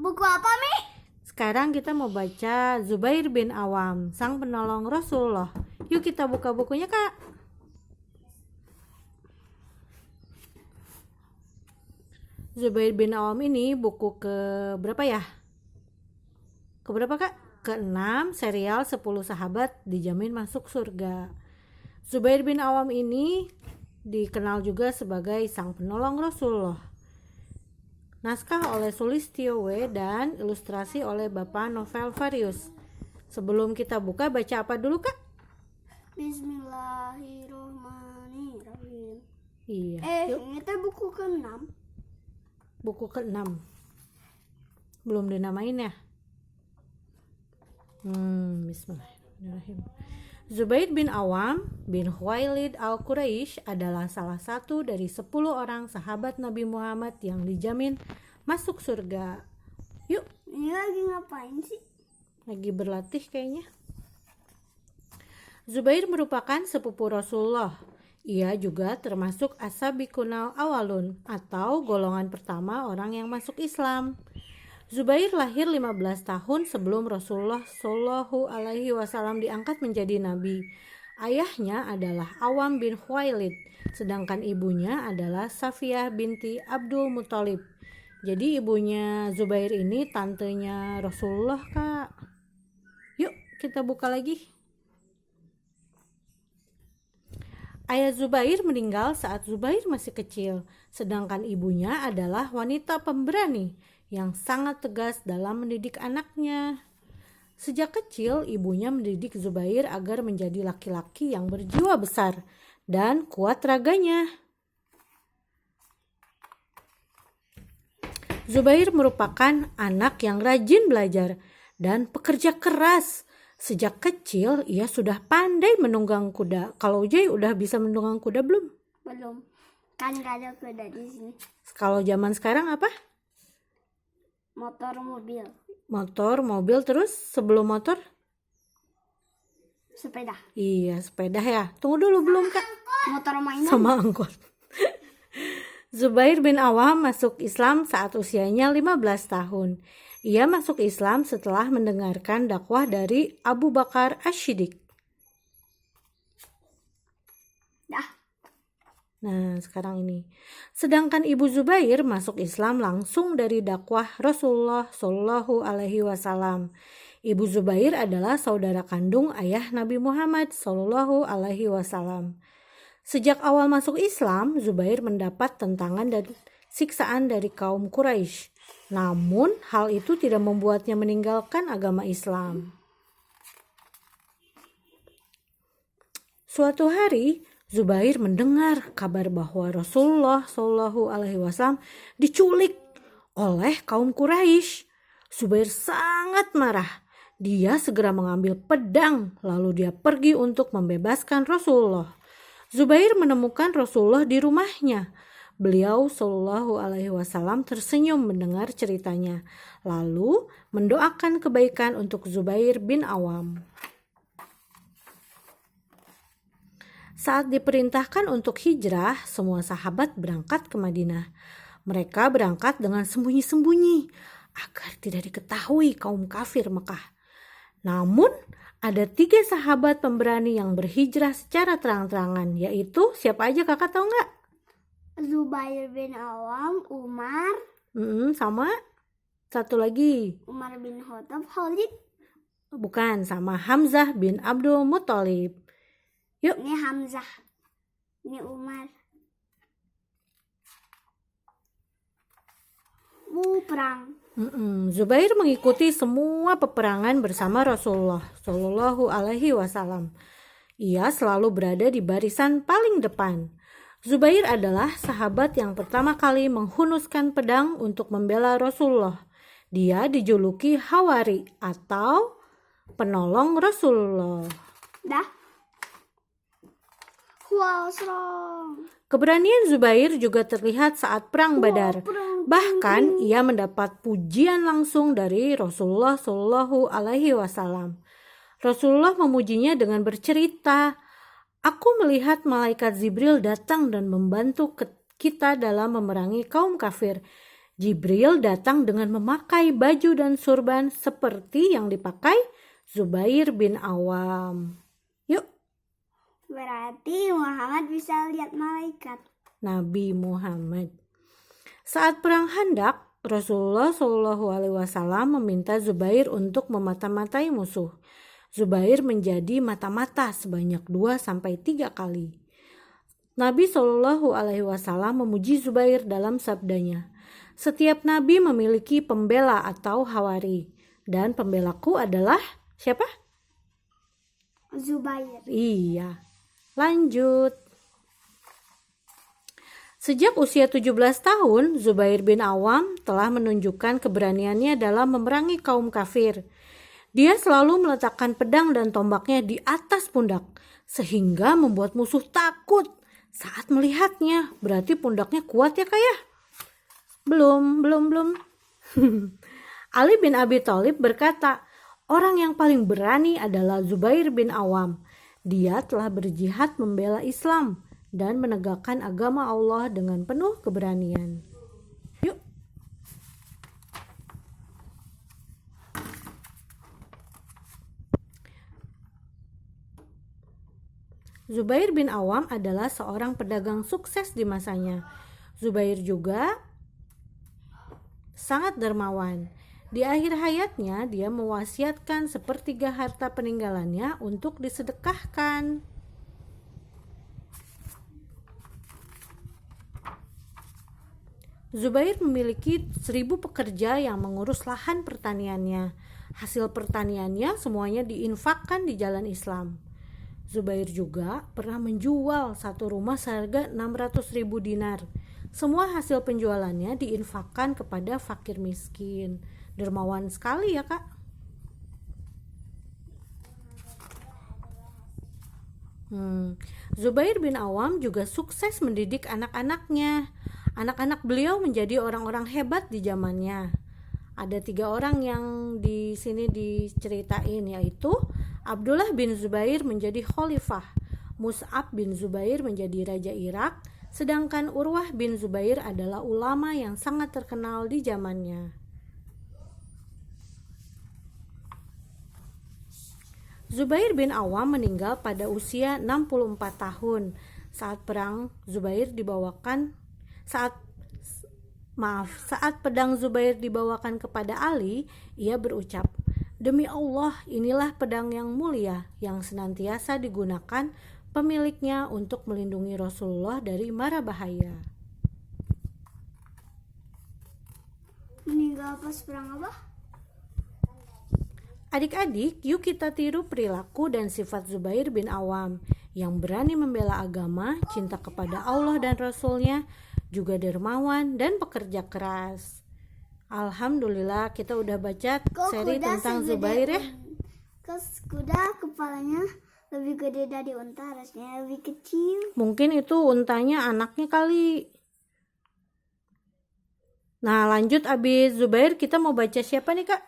Buku apa, Mi? Sekarang kita mau baca Zubair bin Awam, sang penolong Rasulullah. Yuk kita buka bukunya, Kak. Zubair bin Awam ini buku ke berapa ya? Ke berapa, Kak? Ke-6, serial 10 sahabat dijamin masuk surga. Zubair bin Awam ini dikenal juga sebagai sang penolong Rasulullah. Naskah oleh Sulistyo W dan ilustrasi oleh Bapak Novel Varius. Sebelum kita buka, baca apa dulu, Kak? Bismillahirrahmanirrahim. Iya. Ini teh buku ke-6. Buku ke-6. Belum dinamain ya? Bismillahirrahmanirrahim. Zubair bin Awam bin Khuwailid al-Quraisy adalah salah satu dari 10 orang sahabat Nabi Muhammad yang dijamin masuk surga. Yuk, Ini lagi ngapain sih? lagi berlatih kayaknya. Zubair merupakan sepupu Rasulullah. Ia juga termasuk as-sabiqunal awalun atau golongan pertama orang yang masuk Islam. Zubair lahir 15 tahun sebelum Rasulullah Shallallahu Alaihi Wasallam diangkat menjadi nabi. Ayahnya adalah Awam bin Khuwailid, sedangkan ibunya adalah Safiyah binti Abdul Muthalib. Jadi ibunya Zubair ini tantenya Rasulullah, Kak. Yuk kita buka lagi. Ayah Zubair meninggal saat Zubair masih kecil, sedangkan ibunya adalah wanita pemberani yang sangat tegas dalam mendidik anaknya. Sejak kecil, ibunya mendidik Zubair agar menjadi laki-laki yang berjiwa besar dan kuat raganya. Zubair merupakan anak yang rajin belajar dan pekerja keras. Sejak kecil, ia sudah pandai menunggang kuda. Kalau Jay udah bisa menunggang kuda belum? Belum. Kan gak ada kuda di sini. Kalau zaman sekarang apa? Motor, mobil, Motor, mobil, terus sebelum motor? sepeda, Iya, sepeda ya. Tunggu dulu, belum, Kak? motor mainan. Sama angkot. Zubair bin Awam masuk Islam saat usianya 15 tahun. Ia masuk Islam setelah mendengarkan dakwah dari Abu Bakar Asy-Siddiq. Dah. Nah, sekarang ini. Sedangkan Ibu Zubair masuk Islam langsung dari dakwah Rasulullah Shallallahu Alaihi Wasallam. Ibu Zubair adalah saudara kandung ayah Nabi Muhammad Shallallahu Alaihi Wasallam. Sejak awal masuk Islam, Zubair mendapat tentangan dan siksaan dari kaum Quraisy. Namun, hal itu tidak membuatnya meninggalkan agama Islam. Suatu hari, Zubair mendengar kabar bahwa Rasulullah Shallallahu Alaihi Wasallam diculik oleh kaum Quraisy. Zubair sangat marah. Dia segera mengambil pedang, lalu dia pergi untuk membebaskan Rasulullah. Zubair menemukan Rasulullah di rumahnya. Beliau Shallallahu Alaihi Wasallam tersenyum mendengar ceritanya, lalu mendoakan kebaikan untuk Zubair bin Awam. Saat diperintahkan untuk hijrah, semua sahabat berangkat ke Madinah. Mereka berangkat dengan sembunyi-sembunyi agar tidak diketahui kaum kafir Mekah. Namun, ada 3 sahabat pemberani yang berhijrah secara terang-terangan, yaitu siapa aja, Kakak tahu nggak? Zubair bin Awam, Umar, Sama satu lagi. Umar bin Khattab, Khalid. Bukan, sama Hamzah bin Abdul Muthalib. Yuk. Ini Hamzah. Ini Umar. Perang. Zubair mengikuti semua peperangan bersama Rasulullah Shallallahu Alaihi Wasallam. Ia selalu berada di barisan paling depan. Zubair adalah sahabat yang pertama kali menghunuskan pedang untuk membela Rasulullah. Dia dijuluki Hawari atau penolong Rasulullah. Dah. Wow, serang. Keberanian Zubair juga terlihat saat perang Badar. Bahkan ia mendapat pujian langsung dari Rasulullah Shallallahu Alaihi Wasallam. Rasulullah memujinya dengan bercerita, "Aku melihat malaikat Jibril datang dan membantu kita dalam memerangi kaum kafir. Jibril datang dengan memakai baju dan surban seperti yang dipakai Zubair bin Awam. Yuk, Berarti Muhammad bisa lihat malaikat. Nabi Muhammad. Saat perang Khandaq, Rasulullah Shallallahu Alaihi Wasallam meminta Zubair untuk memata-matai musuh. Zubair menjadi mata-mata sebanyak 2-3 kali. Nabi Shallallahu Alaihi Wasallam memuji Zubair dalam sabdanya, "Setiap nabi memiliki pembela atau hawari, dan pembelaku adalah siapa?" Zubair. Iya. Lanjut. Sejak usia 17 tahun, Zubair bin Awam telah menunjukkan keberaniannya dalam memerangi kaum kafir. Dia selalu meletakkan pedang dan tombaknya di atas pundak, sehingga membuat musuh takut saat melihatnya. Berarti pundaknya kuat ya, Kak ya? Belum. Ali bin Abi Thalib berkata, orang yang paling berani adalah Zubair bin Awam. Dia telah berjihad membela Islam dan menegakkan agama Allah dengan penuh keberanian. Yuk. Zubair bin Awam adalah seorang pedagang sukses di masanya. Zubair juga sangat dermawan. Di akhir hayatnya, dia mewasiatkan sepertiga harta peninggalannya untuk disedekahkan. Zubair memiliki 1.000 pekerja yang mengurus lahan pertaniannya. Hasil pertaniannya semuanya diinfakkan di jalan Islam. Zubair juga pernah menjual satu rumah seharga 600.000 dinar. Semua hasil penjualannya diinfakkan kepada fakir miskin. Dermawan sekali ya, Kak. Zubair bin Awam juga sukses mendidik anak-anaknya. Anak-anak beliau menjadi orang-orang hebat di zamannya. Ada 3 orang yang di sini diceritain, yaitu Abdullah bin Zubair menjadi khalifah, Mus'ab bin Zubair menjadi raja Irak, sedangkan Urwah bin Zubair adalah ulama yang sangat terkenal di zamannya. Zubair bin Awam meninggal pada usia 64 tahun. Saat pedang Zubair dibawakan kepada Ali, ia berucap, "Demi Allah, inilah pedang yang mulia yang senantiasa digunakan pemiliknya untuk melindungi Rasulullah dari mara bahaya." Meninggal pas perang apa? Adik-adik, yuk kita tiru perilaku dan sifat Zubair bin Awam yang berani membela agama, cinta kepada Allah dan Rasulnya, juga dermawan dan pekerja keras. Alhamdulillah, kita udah baca seri tentang Zubair ya. Kuda kepalanya lebih gede dari unta, rasanya lebih kecil. Mungkin itu untanya anaknya kali. Nah, lanjut abis Zubair kita mau baca siapa nih, Kak?